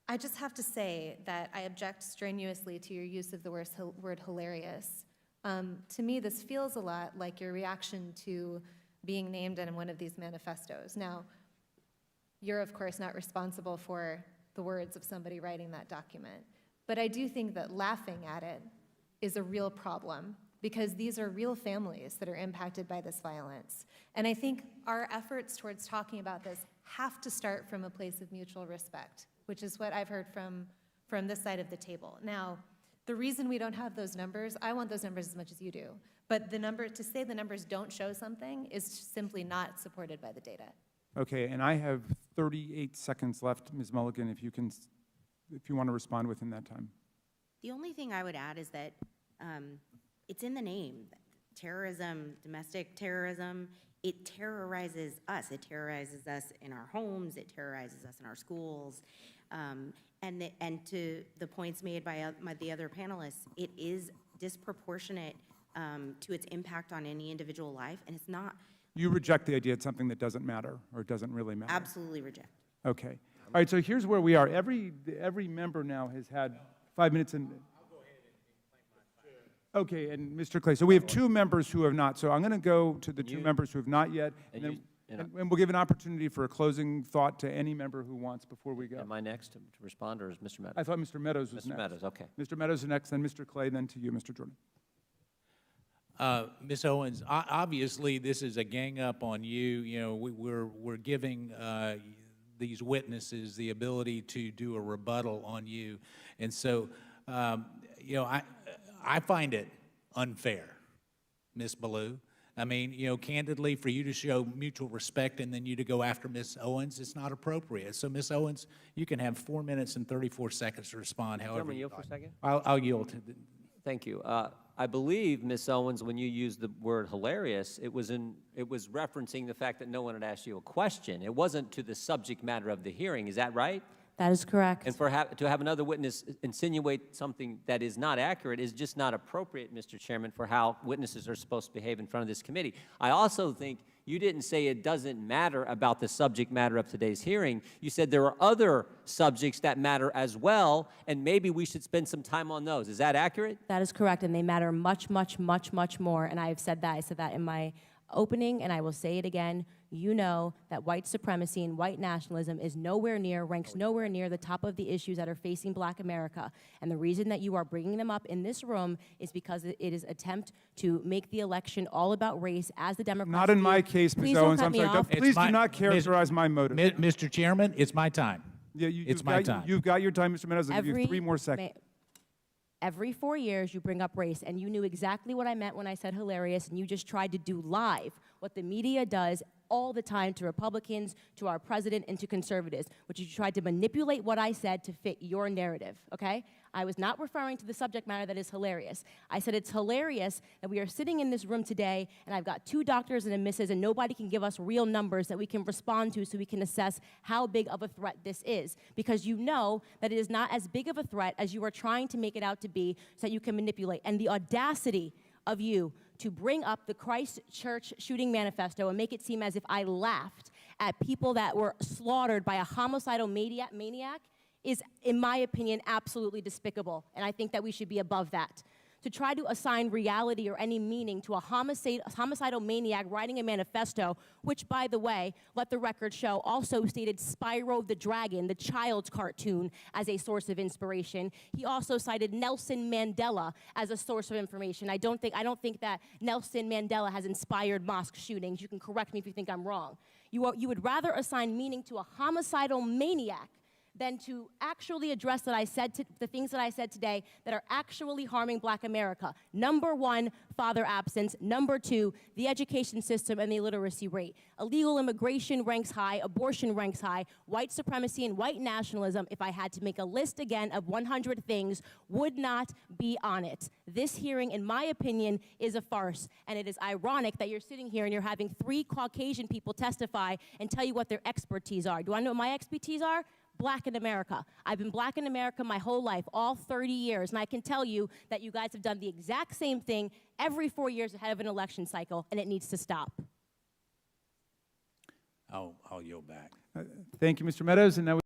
I just have to say that I object strenuously to your use of the word hilarious. To me, this feels a lot like your reaction to being named in one of these manifestos. Now, you're of course not responsible for the words of somebody writing that document, but I do think that laughing at it is a real problem because these are real families that are impacted by this violence. And I think our efforts towards talking about this have to start from a place of mutual respect, which is what I've heard from this side of the table. Now, the reason we don't have those numbers, I want those numbers as much as you do, but to say the numbers don't show something is simply not supported by the data. Okay, and I have 38 seconds left, Ms. Mulligan, if you want to respond within that time. The only thing I would add is that it's in the name. Terrorism, domestic terrorism, it terrorizes us. It terrorizes us in our homes. It terrorizes us in our schools. And to the points made by the other panelists, it is disproportionate to its impact on any individual life, and it's not. You reject the idea it's something that doesn't matter or doesn't really matter? Absolutely reject. Okay. All right, so here's where we are. Every member now has had 5 minutes and... I'll go ahead and claim my time. Okay, and Mr. Clay, so we have 2 members who have not. So I'm going to go to the 2 members who have not yet, and we'll give an opportunity for a closing thought to any member who wants before we go. Am I next to respond, or is Mr. Meadows? I thought Mr. Meadows was next. Mr. Meadows, okay. Mr. Meadows is next, then Mr. Clay, then to you, Mr. Jordan. Ms. Owens, obviously this is a gang up on you. You know, we're giving these witnesses the ability to do a rebuttal on you, and so you know, I find it unfair, Ms. Ballou. I mean, you know, candidly, for you to show mutual respect and then you to go after Ms. Owens, it's not appropriate. So, Ms. Owens, you can have 4 minutes and 34 seconds to respond. However, yield for a second. I'll yield to. Thank you. I believe, Ms. Owens, when you used the word hilarious, it was referencing the fact that no one had asked you a question. It wasn't to the subject matter of the hearing. Is that right? That is correct. And to have another witness insinuate something that is not accurate is just not appropriate, Mr. Chairman, for how witnesses are supposed to behave in front of this committee. I also think you didn't say it doesn't matter about the subject matter of today's hearing. You said there are other subjects that matter as well, and maybe we should spend some time on those. Is that accurate? That is correct, and they matter much, much, much, much more, and I have said that. I said that in my opening, and I will say it again. You know that white supremacy and white nationalism is ranks nowhere near the top of the issues that are facing Black America. And the reason that you are bringing them up in this room is because it is an attempt to make the election all about race, as the Democrats Not in my case, Ms. Owens. I'm sorry. Please do not characterize my motive. Mr. Chairman, it's my time. Yeah, it's my time. You've got your time, Mr. Meadows. I'll give you 3 more seconds. Every 4 years, you bring up race, and you knew exactly what I meant when I said hilarious, and you just tried to do live what the media does all the time to Republicans, to our president, and to conservatives, which you tried to manipulate what I said to fit your narrative, okay? I was not referring to the subject matter that is hilarious. I said it's hilarious that we are sitting in this room today, and I've got 2 doctors and a missus, and nobody can give us real numbers that we can respond to so we can assess how big of a threat this is. Because you know that it is not as big of a threat as you are trying to make it out to be so that you can manipulate. And the audacity of you to bring up the Christchurch shooting manifesto and make it seem as if I laughed at people that were slaughtered by a homicidal maniac is, in my opinion, absolutely despicable. And I think that we should be above that. To try to assign reality or any meaning to a homicidal maniac writing a manifesto, which, by the way, let the record show, also stated Spyro the Dragon, the child's cartoon, as a source of inspiration. He also cited Nelson Mandela as a source of information. I don't think that Nelson Mandela has inspired mosque shootings. You can correct me if you think I'm wrong. You would rather assign meaning to a homicidal maniac than to actually address the things that I said today that are actually harming Black America. Number 1, father absence. Number 2, the education system and the illiteracy rate. Illegal immigration ranks high, abortion ranks high, white supremacy and white nationalism, if I had to make a list again of 100 things, would not be on it. This hearing, in my opinion, is a farce, and it is ironic that you're sitting here and you're having 3 Caucasian people testify and tell you what their expertise are. Do I know what my expertise are? Black in America. I've been Black in America my whole life, all 30 years, and I can tell you that you guys have done the exact same thing every 4 years ahead of an election cycle, and it needs to stop. I'll yield back. Thank you, Mr. Meadows. And now